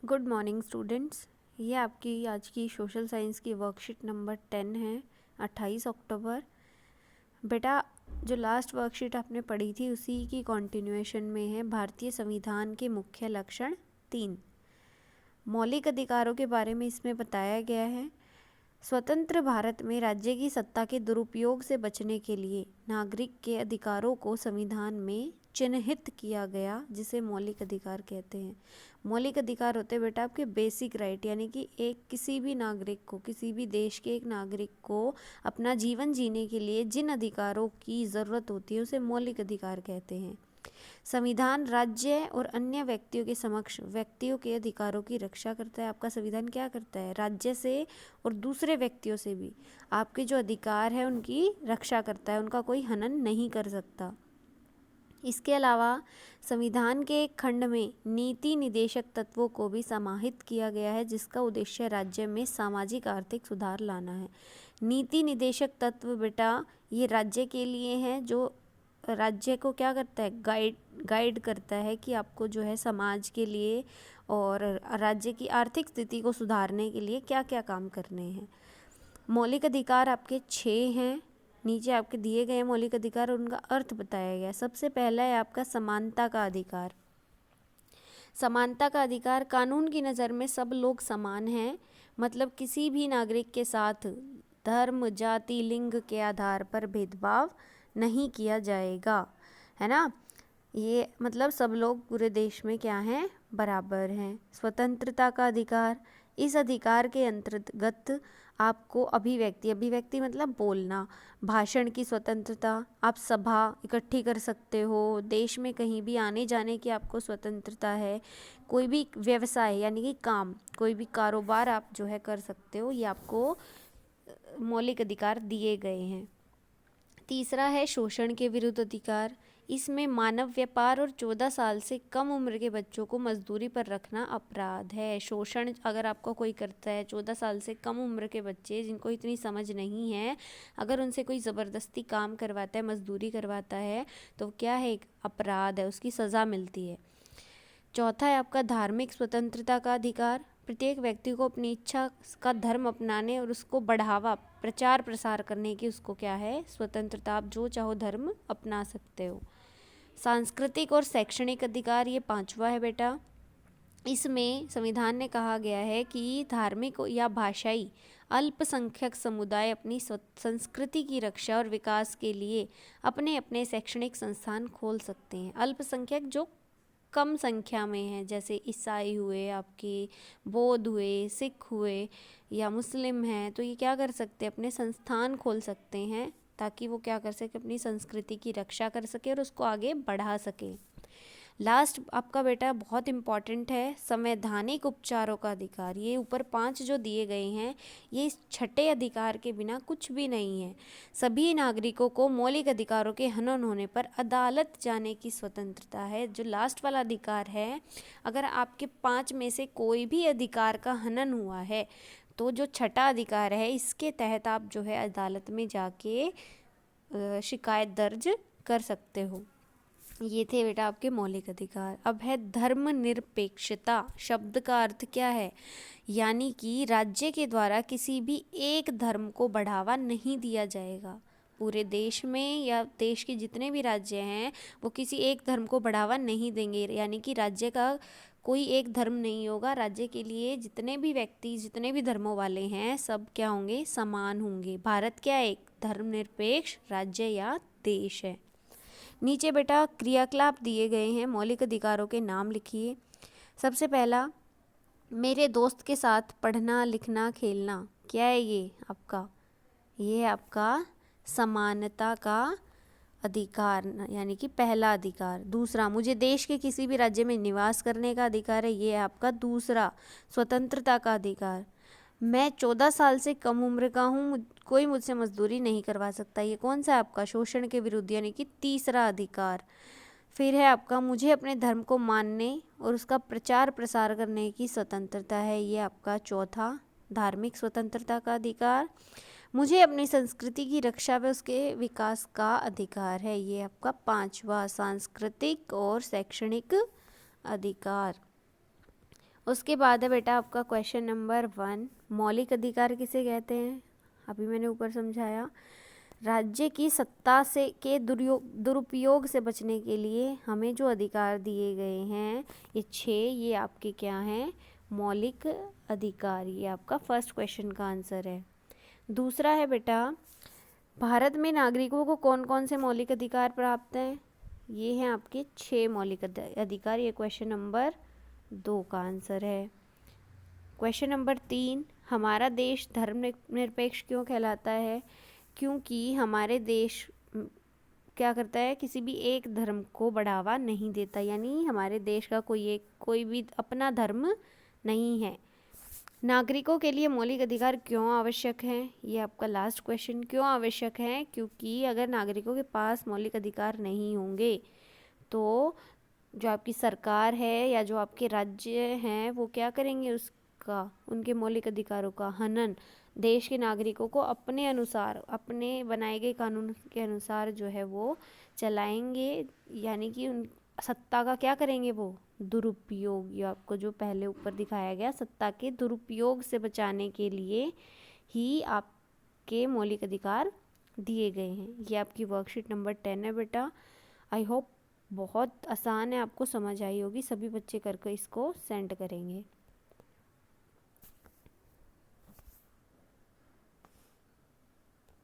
Good morning students. ये आपकी आज की सोशल साइंस की वर्कशीट नंबर 10 है, 28 अक्टूबर। बेटा, जो लास्ट वर्कशीट आपने पढ़ी थी उसी की कंटिन्यूएशन में है भारतीय संविधान के मुख्य लक्षण 3। मौलिक अधिकारों के बारे में इसमें बताया गया है। स्वतंत्र भारत में राज्य की सत्ता के दुरुपयोग से बचने के लिए नागरिक के अधिकारों को संविधान में चिन्हित किया गया, जिसे मौलिक अधिकार कहते हैं। मौलिक अधिकार होते हैं बेटा आपके बेसिक राइट, यानी कि एक किसी भी नागरिक को, किसी भी देश के एक नागरिक को अपना जीवन जीने के लिए जिन अधिकारों की ज़रूरत होती है उसे मौलिक अधिकार कहते हैं। संविधान राज्य और अन्य व्यक्तियों के समक्ष व्यक्तियों के अधिकारों की रक्षा करता है। आपका संविधान क्या करता है? राज्य से और दूसरे व्यक्तियों से भी आपके जो अधिकार है उनकी रक्षा करता है, उनका कोई हनन नहीं कर सकता। इसके अलावा संविधान के एक खंड में नीति निदेशक तत्वों को भी समाहित किया गया है, जिसका उद्देश्य राज्य में सामाजिक आर्थिक सुधार लाना है। नीति निदेशक तत्व बेटा ये राज्य के लिए हैं, जो राज्य को क्या करता है? गाइड करता है कि आपको जो है समाज के लिए और राज्य की आर्थिक स्थिति को सुधारने के लिए क्या क्या काम करने हैं। मौलिक अधिकार आपके 6 हैं। नीचे आपके दिए गए मौलिक अधिकार और उनका अर्थ बताया गया। सबसे पहला है आपका समानता का अधिकार। समानता का अधिकार, कानून की नज़र में सब लोग समान हैं, मतलब किसी भी नागरिक के साथ धर्म, जाति, लिंग के आधार पर भेदभाव नहीं किया जाएगा, है ना। ये मतलब सब लोग पूरे देश में क्या हैं? बराबर हैं। स्वतंत्रता का अधिकार, इस अधिकार के अंतर्गत आपको अभिव्यक्ति मतलब बोलना, भाषण की स्वतंत्रता, आप सभा इकट्ठी कर सकते हो, देश में कहीं भी आने जाने की आपको स्वतंत्रता है, कोई भी व्यवसाय यानी कि काम, कोई भी कारोबार आप जो है कर सकते हो, ये आपको मौलिक अधिकार दिए गए हैं। तीसरा है शोषण के विरुद्ध अधिकार। इसमें मानव व्यापार और 14 साल से कम उम्र के बच्चों को मजदूरी पर रखना अपराध है। शोषण अगर आपको कोई करता है, 14 साल से कम उम्र के बच्चे जिनको इतनी समझ नहीं है, अगर उनसे कोई ज़बरदस्ती काम करवाता है, मजदूरी करवाता है, तो क्या है? एक अपराध है, उसकी सज़ा मिलती है। चौथा है आपका धार्मिक स्वतंत्रता का अधिकार। प्रत्येक व्यक्ति को अपनी इच्छा का धर्म अपनाने और उसको बढ़ावा, प्रचार प्रसार करने की उसको क्या है? स्वतंत्रता। आप जो चाहो धर्म अपना सकते हो। सांस्कृतिक और शैक्षणिक अधिकार, ये 5वां है बेटा। इसमें संविधान ने कहा गया है कि धार्मिक या भाषाई अल्पसंख्यक समुदाय अपनी संस्कृति की रक्षा और विकास के लिए अपने अपने शैक्षणिक संस्थान खोल सकते हैं। अल्पसंख्यक जो कम संख्या में हैं, जैसे ईसाई हुए, आपके बौद्ध हुए, सिख हुए या मुस्लिम हैं, तो ये क्या कर सकते हैं? अपने संस्थान खोल सकते हैं, ताकि वो क्या कर सके? अपनी संस्कृति की रक्षा कर सके और उसको आगे बढ़ा सके। लास्ट आपका बेटा बहुत इम्पॉर्टेंट है, संवैधानिक उपचारों का अधिकार। ये ऊपर 5 जो दिए गए हैं, ये इस छठे अधिकार के बिना कुछ भी नहीं है। सभी नागरिकों को मौलिक अधिकारों के हनन होने पर अदालत जाने की स्वतंत्रता है। जो लास्ट वाला अधिकार है, अगर आपके 5 में से कोई भी अधिकार का हनन हुआ है, तो जो छठा अधिकार है, इसके तहत आप जो है अदालत में जाके शिकायत दर्ज कर सकते हो। ये थे बेटा आपके मौलिक अधिकार। अब है धर्मनिरपेक्षता। शब्द का अर्थ क्या है? यानी कि राज्य के द्वारा किसी भी एक धर्म को बढ़ावा नहीं दिया जाएगा। पूरे देश में या देश के जितने भी राज्य हैं, वो किसी एक धर्म को बढ़ावा नहीं देंगे, यानी कि राज्य का कोई एक धर्म नहीं होगा। राज्य के लिए जितने भी व्यक्ति, जितने भी धर्मों वाले हैं, सब क्या होंगे? समान होंगे। भारत क्या है? एक धर्मनिरपेक्ष राज्य या देश है। नीचे बेटा क्रियाकलाप दिए गए हैं, मौलिक अधिकारों के नाम लिखिए। सबसे पहला, मेरे दोस्त के साथ पढ़ना, लिखना, खेलना। क्या है ये आपका? ये है आपका समानता का अधिकार, यानी कि पहला अधिकार। दूसरा, मुझे देश के किसी भी राज्य में निवास करने का अधिकार है। ये है आपका दूसरा, स्वतंत्रता का अधिकार। मैं 14 साल से कम उम्र का हूँ, कोई मुझसे मजदूरी नहीं करवा सकता। ये कौन सा है आपका? शोषण के विरुद्ध, यानी कि तीसरा अधिकार। फिर है आपका, मुझे अपने धर्म को मानने और उसका प्रचार प्रसार करने की स्वतंत्रता है। ये आपका चौथा, धार्मिक स्वतंत्रता का अधिकार। मुझे अपनी संस्कृति की रक्षा व उसके विकास का अधिकार है। ये आपका 5वां, सांस्कृतिक और शैक्षणिक अधिकार। उसके बाद है बेटा आपका क्वेश्चन नंबर 1, मौलिक अधिकार किसे कहते हैं? अभी मैंने ऊपर समझाया। राज्य की सत्ता से के दुरुपयोग से बचने के लिए हमें जो अधिकार दिए गए हैं ये 6, ये आपके क्या हैं? मौलिक अधिकार। ये आपका फर्स्ट क्वेश्चन का आंसर है। दूसरा है बेटा, भारत में नागरिकों को कौन कौन से मौलिक अधिकार प्राप्त हैं? ये हैं आपके 6 मौलिक अधिकार। ये क्वेश्चन नंबर 2 का आंसर है। क्वेश्चन नंबर 3, हमारा देश धर्मनिरपेक्ष क्यों कहलाता है? क्योंकि हमारे देश क्या करता है, किसी भी एक धर्म को बढ़ावा नहीं देता, यानी हमारे देश का कोई भी अपना धर्म नहीं है। नागरिकों के लिए मौलिक अधिकार क्यों आवश्यक हैं? ये आपका लास्ट क्वेश्चन, क्यों आवश्यक हैं? क्योंकि अगर नागरिकों के पास मौलिक अधिकार नहीं होंगे तो जो आपकी सरकार है या जो आपके राज्य हैं वो क्या करेंगे, उनके मौलिक अधिकारों का हनन देश के नागरिकों को अपने अनुसार, अपने बनाए गए कानून के अनुसार जो है वो चलाएंगे, यानी कि उन सत्ता का क्या करेंगे, वो दुरुपयोग। ये आपको जो पहले ऊपर दिखाया गया, सत्ता के दुरुपयोग से बचाने के लिए ही आपके मौलिक अधिकार दिए गए हैं। ये आपकी वर्कशीट नंबर 10 है बेटा। आई होप बहुत आसान है, आपको समझ आई होगी। सभी बच्चे करके इसको सेंड करेंगे।